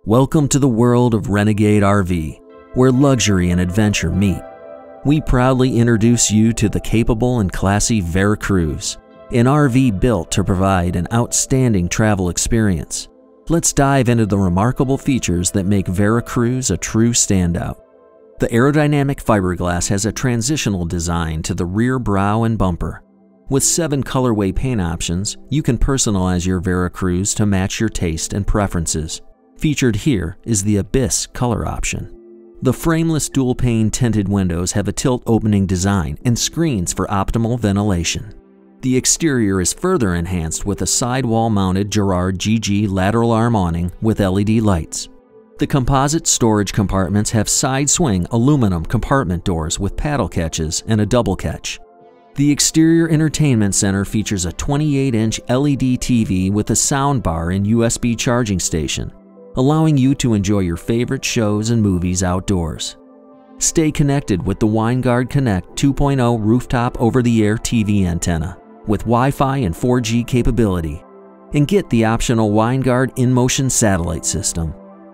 Welcome to the world of Renegade RV, where luxury and adventure meet. We proudly introduce you to the capable and classy Veracruz, an RV built to provide an outstanding travel experience. Let's dive into the remarkable features that make Veracruz a true standout. The aerodynamic fiberglass has a transitional design to the rear brow and bumper. With 7 colorway paint options, you can personalize your Veracruz to match your taste and preferences. Featured here is the Abyss color option. The frameless dual-pane tinted windows have a tilt-opening design and screens for optimal ventilation. The exterior is further enhanced with a sidewall-mounted Girard GG lateral arm awning with LED lights. The composite storage compartments have side-swing aluminum compartment doors with paddle catches and a double catch. The exterior entertainment center features a 28-inch LED TV with a soundbar and USB charging station, allowing you to enjoy your favorite shows and movies outdoors. Stay connected with the WineGuard Connect 2.0 rooftop over-the-air TV antenna with Wi-Fi and 4G capability, and get the optional WineGuard in-motion satellite system.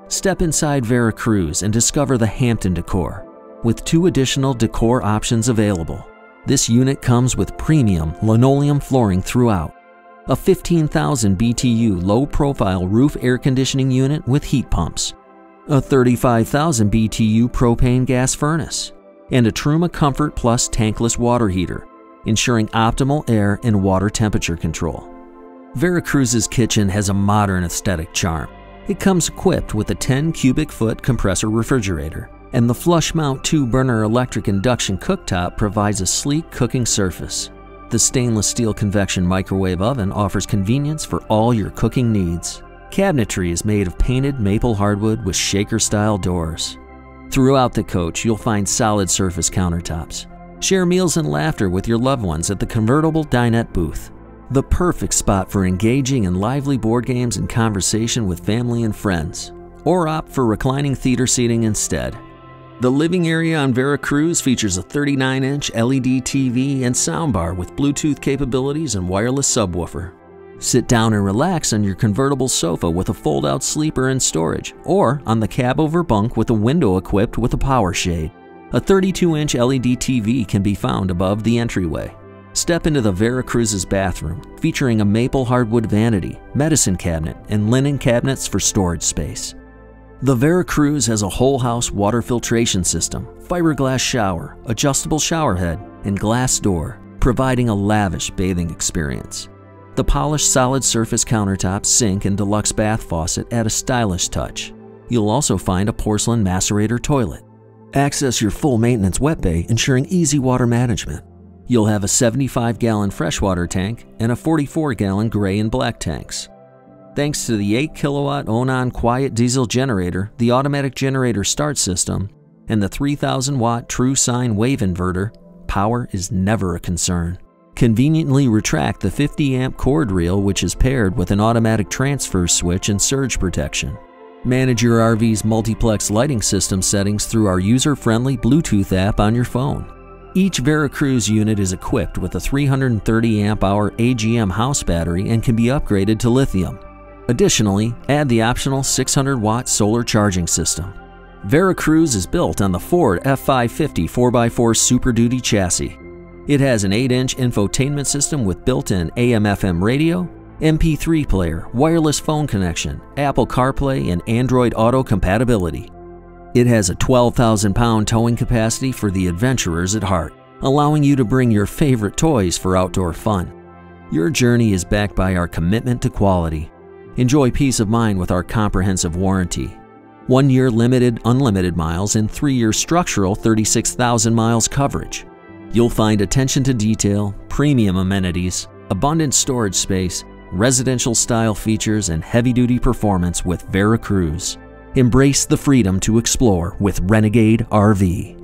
Step inside Veracruz and discover the Hampton decor, with 2 additional decor options available. This unit comes with premium linoleum flooring throughout, a 15,000 BTU low-profile roof air conditioning unit with heat pumps, a 35,000 BTU propane gas furnace, and a Truma Comfort Plus tankless water heater, ensuring optimal air and water temperature control. Veracruz's kitchen has a modern aesthetic charm. It comes equipped with a 10 cubic foot compressor refrigerator, and the flush mount 2-burner electric induction cooktop provides a sleek cooking surface. The stainless steel convection microwave oven offers convenience for all your cooking needs. Cabinetry is made of painted maple hardwood with shaker-style doors. Throughout the coach, you'll find solid surface countertops. Share meals and laughter with your loved ones at the convertible dinette booth, the perfect spot for engaging in lively board games and conversation with family and friends, or opt for reclining theater seating instead. The living area on Veracruz features a 39-inch LED TV and soundbar with Bluetooth capabilities and wireless subwoofer. Sit down and relax on your convertible sofa with a fold-out sleeper and storage, or on the cab-over bunk with a window equipped with a power shade. A 32-inch LED TV can be found above the entryway. Step into the Veracruz's bathroom, featuring a maple hardwood vanity, medicine cabinet, and linen cabinets for storage space. The Veracruz has a whole-house water filtration system, fiberglass shower, adjustable shower head, and glass door, providing a lavish bathing experience. The polished solid surface countertop, sink, and deluxe bath faucet add a stylish touch. You'll also find a porcelain macerator toilet. Access your full maintenance wet bay, ensuring easy water management. You'll have a 75-gallon freshwater tank and a 44-gallon gray and black tanks. Thanks to the 8-kilowatt Onan quiet diesel generator, the automatic generator start system, and the 3,000-watt true sine wave inverter, power is never a concern. Conveniently retract the 50-amp cord reel, which is paired with an automatic transfer switch and surge protection. Manage your RV's multiplex lighting system settings through our user-friendly Bluetooth app on your phone. Each Veracruz unit is equipped with a 330 amp-hour AGM house battery and can be upgraded to lithium. Additionally, add the optional 600-watt solar charging system. Veracruz is built on the Ford F550 4x4 Super Duty chassis. It has an 8-inch infotainment system with built-in AM/FM radio, MP3 player, wireless phone connection, Apple CarPlay, and Android Auto compatibility. It has a 12,000-pound towing capacity for the adventurers at heart, allowing you to bring your favorite toys for outdoor fun. Your journey is backed by our commitment to quality. Enjoy peace of mind with our comprehensive warranty. 1-year limited unlimited miles and 3-year structural 36,000 miles coverage. You'll find attention to detail, premium amenities, abundant storage space, residential style features, and heavy-duty performance with Veracruz. Embrace the freedom to explore with Renegade RV.